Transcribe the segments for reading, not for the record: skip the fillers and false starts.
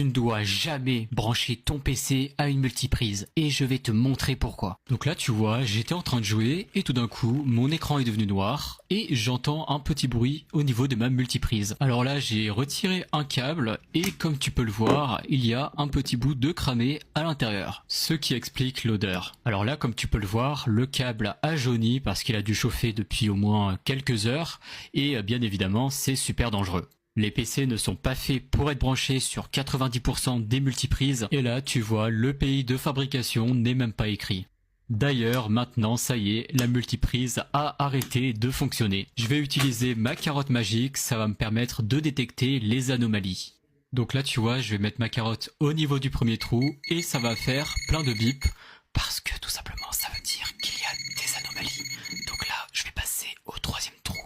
Tu ne dois jamais brancher ton PC à une multiprise et je vais te montrer pourquoi. Donc là tu vois, j'étais en train de jouer et tout d'un coup mon écran est devenu noir et j'entends un petit bruit au niveau de ma multiprise. Alors là j'ai retiré un câble et comme tu peux le voir, il y a un petit bout de cramé à l'intérieur, ce qui explique l'odeur. Alors là comme tu peux le voir, le câble a jauni parce qu'il a dû chauffer depuis au moins quelques heures et bien évidemment c'est super dangereux. Les PC ne sont pas faits pour être branchés sur 90% des multiprises et là tu vois le pays de fabrication n'est même pas écrit. D'ailleurs maintenant ça y est, la multiprise a arrêté de fonctionner. Je vais utiliser ma carotte magique, ça va me permettre de détecter les anomalies. Donc là tu vois, je vais mettre ma carotte au niveau du premier trou et ça va faire plein de bips parce que tout simplement ça veut dire qu'il y a des anomalies. Donc là je vais passer au troisième trou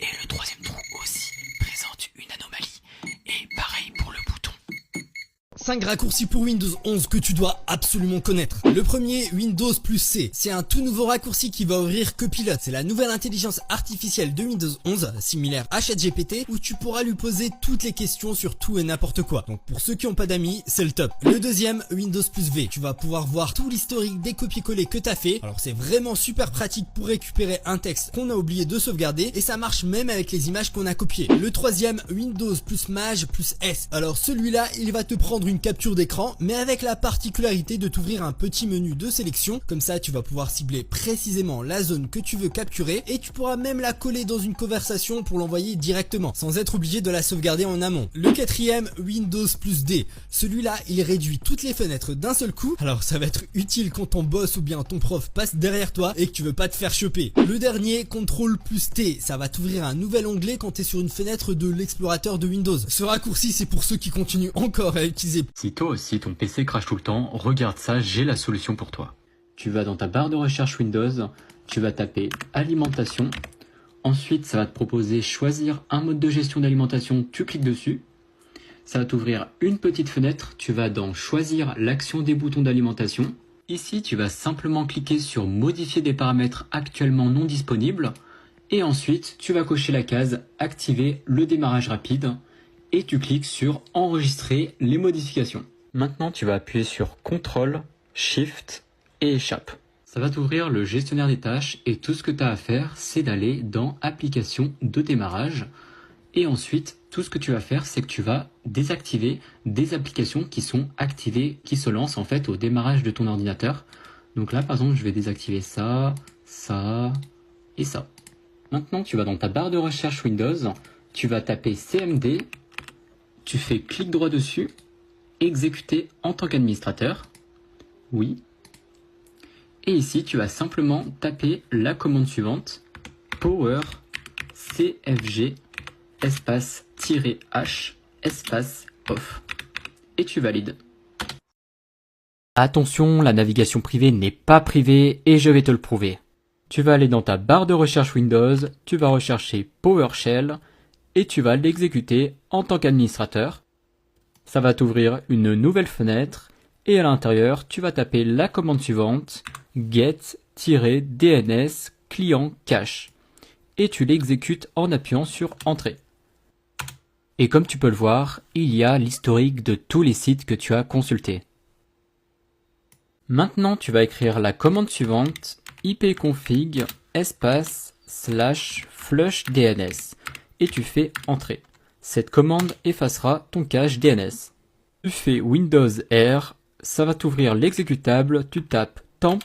et le troisième trou aussi présente une anomalie et pareil pour le bouton. 5 raccourcis pour Windows 11 que tu dois absolument connaître. Le premier, Windows plus C. C'est un tout nouveau raccourci qui va ouvrir Copilot. C'est la nouvelle intelligence artificielle de Windows 11, similaire à ChatGPT, où tu pourras lui poser toutes les questions sur tout et n'importe quoi. Donc pour ceux qui n'ont pas d'amis, c'est le top. Le deuxième, Windows plus V. Tu vas pouvoir voir tout l'historique des copier-coller que tu as fait. Alors c'est vraiment super pratique pour récupérer un texte qu'on a oublié de sauvegarder et ça marche même avec les images qu'on a copiées. Le troisième, Windows plus Maj plus S. Alors celui-là, il va te prendre une capture d'écran mais avec la particularité de t'ouvrir un petit menu de sélection. Comme ça tu vas pouvoir cibler précisément la zone que tu veux capturer et tu pourras même la coller dans une conversation pour l'envoyer directement sans être obligé de la sauvegarder en amont. Le quatrième, Windows plus D. Celui-là il réduit toutes les fenêtres d'un seul coup. Alors ça va être utile quand ton boss ou bien ton prof passe derrière toi et que tu veux pas te faire choper. Le dernier, Ctrl plus T. Ça va t'ouvrir un nouvel onglet quand tu es sur une fenêtre de l'explorateur de Windows. Ce raccourci c'est pour ceux qui continuent encore à utiliser. Si toi aussi ton PC crache tout le temps, regarde ça, j'ai la solution pour toi. Tu vas dans ta barre de recherche Windows, tu vas taper alimentation. Ensuite, ça va te proposer choisir un mode de gestion d'alimentation, tu cliques dessus. Ça va t'ouvrir une petite fenêtre, tu vas dans choisir l'action des boutons d'alimentation. Ici, tu vas simplement cliquer sur modifier des paramètres actuellement non disponibles. Et ensuite, tu vas cocher la case activer le démarrage rapide. Et tu cliques sur enregistrer les modifications. Maintenant, tu vas appuyer sur CTRL, SHIFT et échappe. Ça va t'ouvrir le gestionnaire des tâches et tout ce que tu as à faire, c'est d'aller dans application de démarrage. Et ensuite, tout ce que tu vas faire, c'est que tu vas désactiver des applications qui sont activées, qui se lancent en fait au démarrage de ton ordinateur. Donc là, par exemple, je vais désactiver ça, ça et ça. Maintenant, tu vas dans ta barre de recherche Windows, tu vas taper CMD. Tu fais clic droit dessus, exécuter en tant qu'administrateur, oui. Et ici, tu vas simplement taper la commande suivante, power cfg espace -h espace off. Et tu valides. Attention, la navigation privée n'est pas privée et je vais te le prouver. Tu vas aller dans ta barre de recherche Windows, tu vas rechercher PowerShell, et tu vas l'exécuter en tant qu'administrateur. Ça va t'ouvrir une nouvelle fenêtre et à l'intérieur, tu vas taper la commande suivante, get-dns client cache et tu l'exécutes en appuyant sur entrée. Et comme tu peux le voir, il y a l'historique de tous les sites que tu as consultés. Maintenant, tu vas écrire la commande suivante, ipconfig espace /flushdns. Et tu fais entrer. Cette commande effacera ton cache DNS. Tu fais Windows R, ça va t'ouvrir l'exécutable, tu tapes temp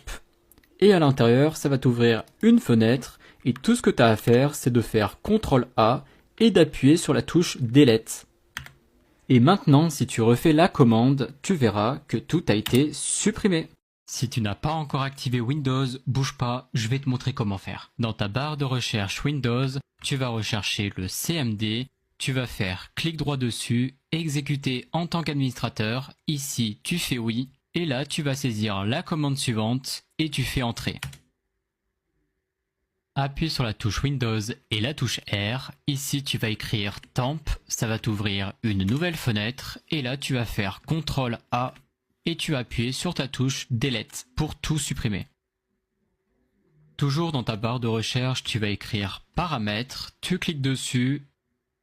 et à l'intérieur ça va t'ouvrir une fenêtre et tout ce que tu as à faire c'est de faire CTRL A et d'appuyer sur la touche Delete. Et maintenant si tu refais la commande, tu verras que tout a été supprimé. Si tu n'as pas encore activé Windows, bouge pas, je vais te montrer comment faire. Dans ta barre de recherche Windows, tu vas rechercher le CMD, tu vas faire clic droit dessus, exécuter en tant qu'administrateur, ici tu fais oui, et là tu vas saisir la commande suivante et tu fais entrer. Appuie sur la touche Windows et la touche R, ici tu vas écrire temp, ça va t'ouvrir une nouvelle fenêtre, et là tu vas faire CTRL A et tu vas appuyer sur ta touche Delete pour tout supprimer. Toujours dans ta barre de recherche, tu vas écrire paramètres, tu cliques dessus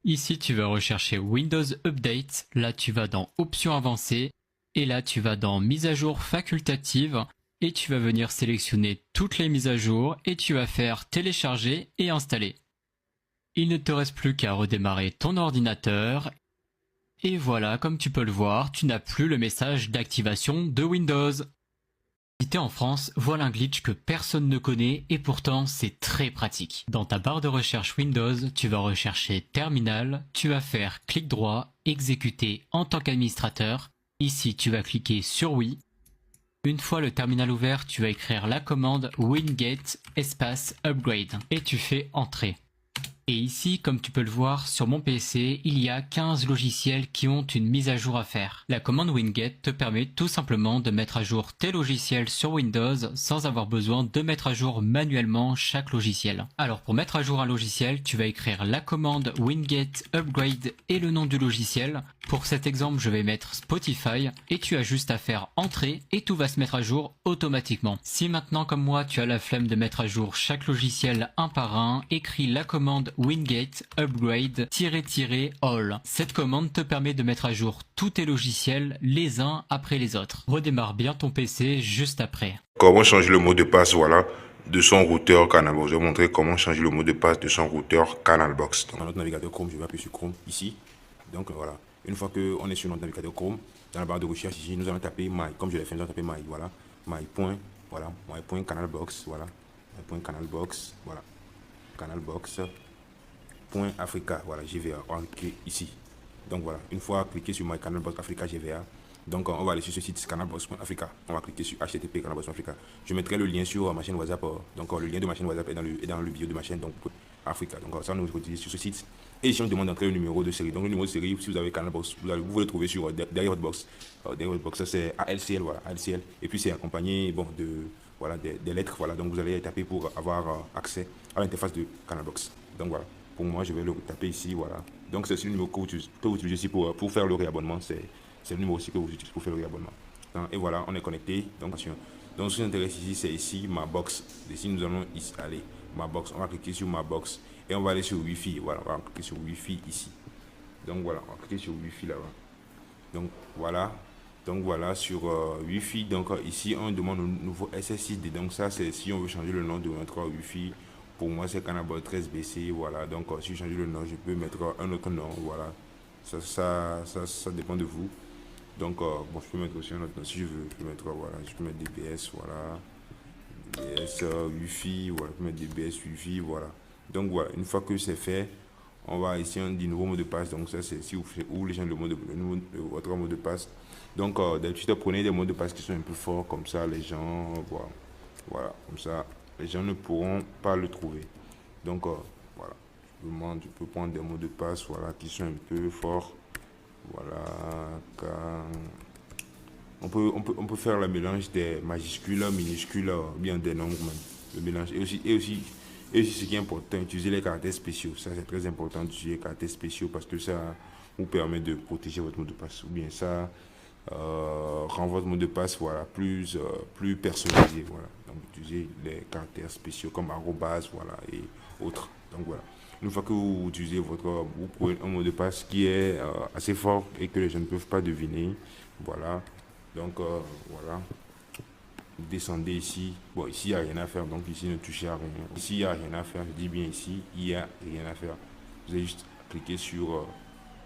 Ici, tu vas rechercher Windows Update. Là, tu vas dans Options avancées. Et là, tu vas dans Mise à jour facultative. Et tu vas venir sélectionner toutes les mises à jour. Et tu vas faire télécharger et installer. Il ne te reste plus qu'à redémarrer ton ordinateur. Et voilà, comme tu peux le voir, tu n'as plus le message d'activation de Windows. Si t'es en France, voilà un glitch que personne ne connaît et pourtant c'est très pratique. Dans ta barre de recherche Windows, tu vas rechercher Terminal, tu vas faire clic droit, exécuter en tant qu'administrateur. Ici, tu vas cliquer sur oui. Une fois le terminal ouvert, tu vas écrire la commande winget espace upgrade et tu fais entrer. Et ici, comme tu peux le voir, sur mon PC, il y a 15 logiciels qui ont une mise à jour à faire. La commande winget te permet tout simplement de mettre à jour tes logiciels sur Windows sans avoir besoin de mettre à jour manuellement chaque logiciel. Alors pour mettre à jour un logiciel, tu vas écrire la commande winget upgrade et le nom du logiciel. Pour cet exemple, je vais mettre Spotify et tu as juste à faire entrer et tout va se mettre à jour automatiquement. Si maintenant comme moi tu as la flemme de mettre à jour chaque logiciel un par un, écris la commande winget upgrade --all. Cette commande te permet de mettre à jour tous tes logiciels les uns après les autres. Redémarre bien ton PC juste après. Comment changer le mot de passe, voilà, de son routeur Canalbox. Je vais vous montrer comment changer le mot de passe de son routeur Canalbox. Dans notre navigateur Chrome, je vais appuyer sur Chrome ici. Donc voilà, une fois qu'on est sur notre navigateur Chrome, dans la barre de recherche ici, nous allons taper my, comme je l'ai fait, nous allons taper my, voilà, my.canalbox, voilà, my.canalbox, voilà, canalbox.africa, voilà, GVA, on va cliquer ici. Donc voilà, une fois cliqué sur my canalbox Africa GVA, donc on va aller sur ce site canalbox.africa, on va cliquer sur http canalbox.africa. Je mettrai le lien sur ma chaîne WhatsApp, donc le lien de ma chaîne WhatsApp est dans le bio de ma chaîne, donc Africa. Donc ça nous utilise sur ce site. Et ici on demande d'entrer le numéro de série. Donc le numéro de série, si vous avez Canalbox, vous le trouvez sur derrière votre box. Derrière votre box, ça c'est ALCL, voilà, ALCL. Et puis c'est accompagné bon, de voilà, des lettres, voilà. Donc vous allez taper pour avoir accès à l'interface de Canalbox. Donc voilà, pour moi je vais le taper ici, voilà. Donc c'est le numéro que vous utilisez ici pour faire le réabonnement. C'est le numéro aussi que vous utilisez pour faire le réabonnement. Donc, et voilà, on est connecté. Donc ce qui nous intéresse ici, c'est ici ma box. Ici nous allons aller ma box. On va cliquer sur ma box. Et on va aller sur Wi-Fi. Voilà, on va cliquer sur Wi-Fi ici. Donc voilà, on va cliquer sur Wi-Fi là-bas. Donc voilà, sur Wi-Fi. Donc ici, on demande un nouveau SSID. Donc ça, c'est si on veut changer le nom de notre Wi-Fi. Pour moi, c'est Canalbox 13BC. Voilà, donc si je change le nom, je peux mettre un autre nom. Voilà, ça dépend de vous. Donc bon, je peux mettre aussi un autre nom si je veux. Je peux mettre, voilà, je peux mettre DBS, voilà. DBS Wi-Fi, voilà, je peux mettre DBS Wi-Fi, voilà. Donc voilà, une fois que c'est fait, on va ici on dit nouveau mot de passe. Donc ça c'est si vous voulez changer votre mot de passe. Donc d'habitude prenez des mots de passe qui sont un peu forts, comme ça les gens voilà, comme ça les gens ne pourront pas le trouver. Donc voilà, je peux prendre des mots de passe voilà qui sont un peu forts. Voilà, on peut faire le mélange des majuscules, minuscules, bien des nombres même. Le mélange et aussi ce qui est important, utiliser les caractères spéciaux. Ça, c'est très important d'utiliser les caractères spéciaux parce que ça vous permet de protéger votre mot de passe. Ou bien ça rend votre mot de passe voilà, plus personnalisé. Voilà. Donc, utiliser les caractères spéciaux comme arrobase voilà, et autres. Donc, voilà. Une fois que vous utilisez vous prenez un mot de passe qui est assez fort et que les gens ne peuvent pas deviner. Voilà. Donc, voilà. Descendez ici. Bon, ici, il n'y a rien à faire. Donc, ici, ne touchez à rien. Ici, il n'y a rien à faire. Je dis bien ici, il n'y a rien à faire. Vous allez juste cliquer sur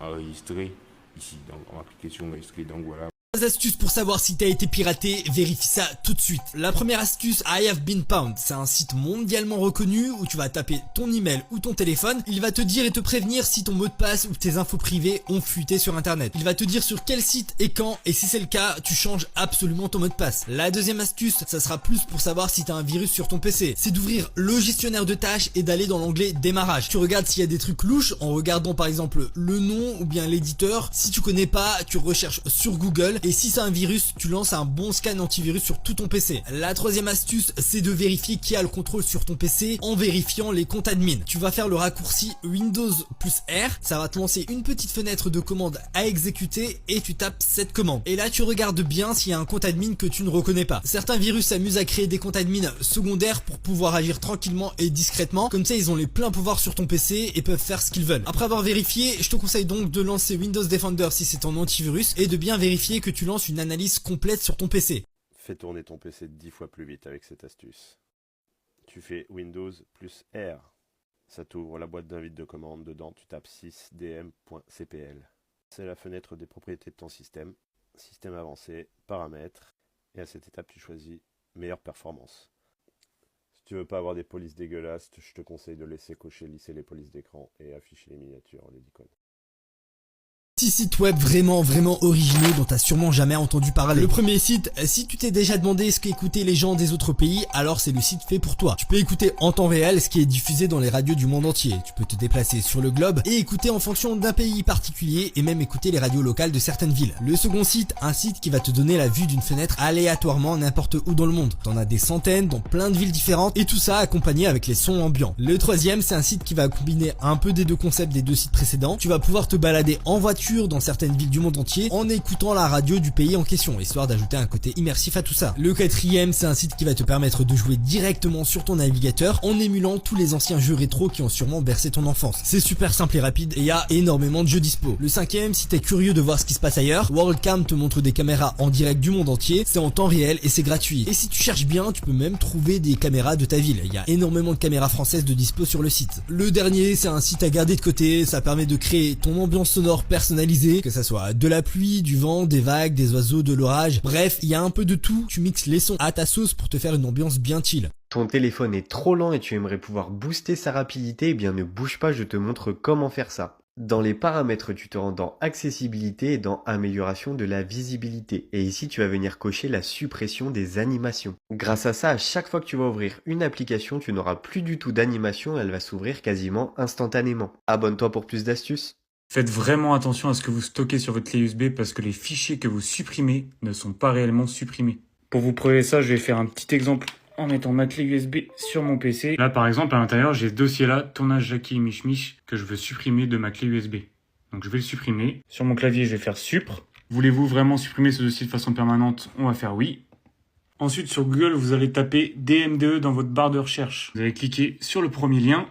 enregistrer ici. Donc, on va cliquer sur enregistrer. Donc, voilà. Astuces pour savoir si t'as été piraté, vérifie ça tout de suite. La première astuce, I have been pwned. C'est un site mondialement reconnu où tu vas taper ton email ou ton téléphone. Il va te dire et te prévenir si ton mot de passe ou tes infos privées ont fuité sur internet. Il va te dire sur quel site et quand, et si c'est le cas, tu changes absolument ton mot de passe. La deuxième astuce, ça sera plus pour savoir si t'as un virus sur ton PC. C'est d'ouvrir le gestionnaire de tâches et d'aller dans l'onglet démarrage. Tu regardes s'il y a des trucs louches en regardant par exemple le nom ou bien l'éditeur. Si tu connais pas, tu recherches sur Google Et si c'est un virus, tu lances un bon scan antivirus sur tout ton PC. La troisième astuce, c'est de vérifier qui a le contrôle sur ton PC en vérifiant les comptes admin. Tu vas faire le raccourci Windows plus R, ça va te lancer une petite fenêtre de commande à exécuter et tu tapes cette commande. Et là tu regardes bien s'il y a un compte admin que tu ne reconnais pas. Certains virus s'amusent à créer des comptes admin secondaires pour pouvoir agir tranquillement et discrètement. Comme ça ils ont les pleins pouvoirs sur ton PC et peuvent faire ce qu'ils veulent. Après avoir vérifié, je te conseille donc de lancer Windows Defender si c'est ton antivirus et de bien vérifier que tu lances une analyse complète sur ton PC. Fais tourner ton PC 10 fois plus vite avec cette astuce. Tu fais Windows plus R. Ça t'ouvre la boîte d'invite de commande. Dedans, tu tapes 6dm.cpl. C'est la fenêtre des propriétés de ton système. Système avancé, paramètres. Et à cette étape, tu choisis meilleure performance. Si tu veux pas avoir des polices dégueulasses, je te conseille de laisser cocher lisser les polices d'écran et afficher les miniatures, les icônes. 6 sites web vraiment originaux dont t'as sûrement jamais entendu parler. Le premier site, si tu t'es déjà demandé ce qu'écoutaient les gens des autres pays, alors c'est le site fait pour toi. Tu peux écouter en temps réel ce qui est diffusé dans les radios du monde entier. Tu peux te déplacer sur le globe et écouter en fonction d'un pays particulier et même écouter les radios locales de certaines villes. Le second site, un site qui va te donner la vue d'une fenêtre aléatoirement n'importe où dans le monde. T'en as des centaines dans plein de villes différentes et tout ça accompagné avec les sons ambiants. Le troisième, c'est un site qui va combiner un peu des deux concepts des deux sites précédents. Tu vas pouvoir te balader en voiture dans certaines villes du monde entier en écoutant la radio du pays en question, histoire d'ajouter un côté immersif à tout ça. Le quatrième, c'est un site qui va te permettre de jouer directement sur ton navigateur en émulant tous les anciens jeux rétro qui ont sûrement bercé ton enfance. C'est super simple et rapide et il y a énormément de jeux dispo. Le cinquième, si t'es curieux de voir ce qui se passe ailleurs, WorldCam te montre des caméras en direct du monde entier, c'est en temps réel et c'est gratuit. Et si tu cherches bien, tu peux même trouver des caméras de ta ville. Il y a énormément de caméras françaises de dispo sur le site. Le dernier, c'est un site à garder de côté, ça permet de créer ton ambiance sonore personnalisée, que ça soit de la pluie, du vent, des vagues, des oiseaux, de l'orage. Bref, il y a un peu de tout. Tu mixes les sons à ta sauce pour te faire une ambiance bien chill. Ton téléphone est trop lent et tu aimerais pouvoir booster sa rapidité, eh bien ne bouge pas, je te montre comment faire ça. Dans les paramètres, tu te rends dans accessibilité et dans amélioration de la visibilité. Et ici, tu vas venir cocher la suppression des animations. Grâce à ça, à chaque fois que tu vas ouvrir une application, tu n'auras plus du tout d'animation, elle va s'ouvrir quasiment instantanément. Abonne-toi pour plus d'astuces. Faites vraiment attention à ce que vous stockez sur votre clé USB parce que les fichiers que vous supprimez ne sont pas réellement supprimés. Pour vous prouver ça, je vais faire un petit exemple en mettant ma clé USB sur mon PC. Là, par exemple, à l'intérieur, j'ai ce dossier-là, tournage Jackie Mich Mich, que je veux supprimer de ma clé USB. Donc je vais le supprimer. Sur mon clavier, je vais faire Supr. Voulez-vous vraiment supprimer ce dossier de façon permanente? On va faire oui. Ensuite, sur Google, vous allez taper DMDE dans votre barre de recherche. Vous allez cliquer sur le premier lien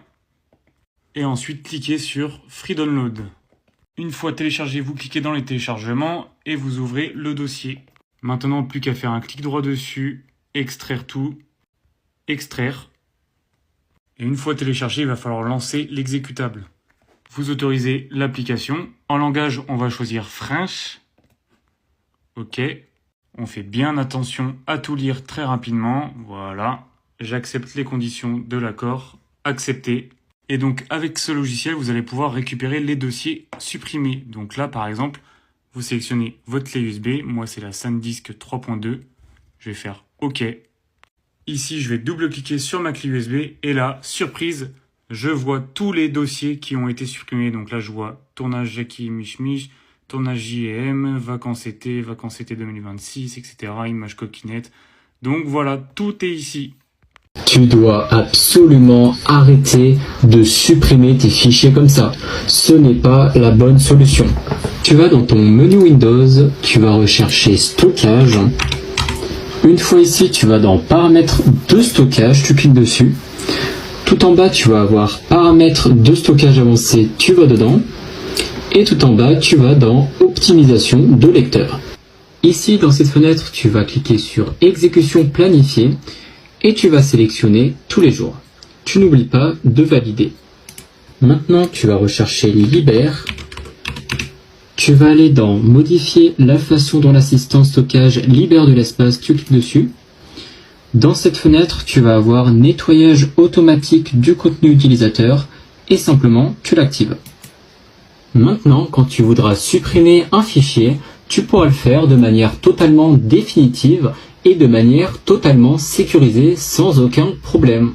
et ensuite cliquer sur Free Download. Une fois téléchargé, vous cliquez dans les téléchargements et vous ouvrez le dossier. Maintenant, plus qu'à faire un clic droit dessus, extraire tout, extraire. Et une fois téléchargé, il va falloir lancer l'exécutable. Vous autorisez l'application. En langage, on va choisir French. OK. On fait bien attention à tout lire très rapidement. Voilà. J'accepte les conditions de l'accord. Accepter. Et donc, avec ce logiciel, vous allez pouvoir récupérer les dossiers supprimés. Donc là, par exemple, vous sélectionnez votre clé USB. Moi, c'est la SanDisk 3.2. Je vais faire OK. Ici, je vais double-cliquer sur ma clé USB. Et là, surprise, je vois tous les dossiers qui ont été supprimés. Donc là, je vois tournage Jackie Mich Mich, tournage JM, vacances été 2026, etc. Image coquinette. Donc voilà, tout est ici. Tu dois absolument arrêter de supprimer tes fichiers comme ça. Ce n'est pas la bonne solution. Tu vas dans ton menu Windows, tu vas rechercher stockage. Une fois ici, tu vas dans paramètres de stockage, tu cliques dessus. Tout en bas, tu vas avoir paramètres de stockage avancé, tu vas dedans. Et tout en bas, tu vas dans optimisation de lecteur. Ici, dans cette fenêtre, tu vas cliquer sur exécution planifiée. Et tu vas sélectionner tous les jours. Tu n'oublies pas de valider. Maintenant, tu vas rechercher Libère. Tu vas aller dans modifier la façon dont l'assistant stockage libère de l'espace. Tu cliques dessus. Dans cette fenêtre, tu vas avoir nettoyage automatique du contenu utilisateur et simplement tu l'actives. Maintenant, quand tu voudras supprimer un fichier, tu pourras le faire de manière totalement définitive et de manière totalement sécurisée sans aucun problème.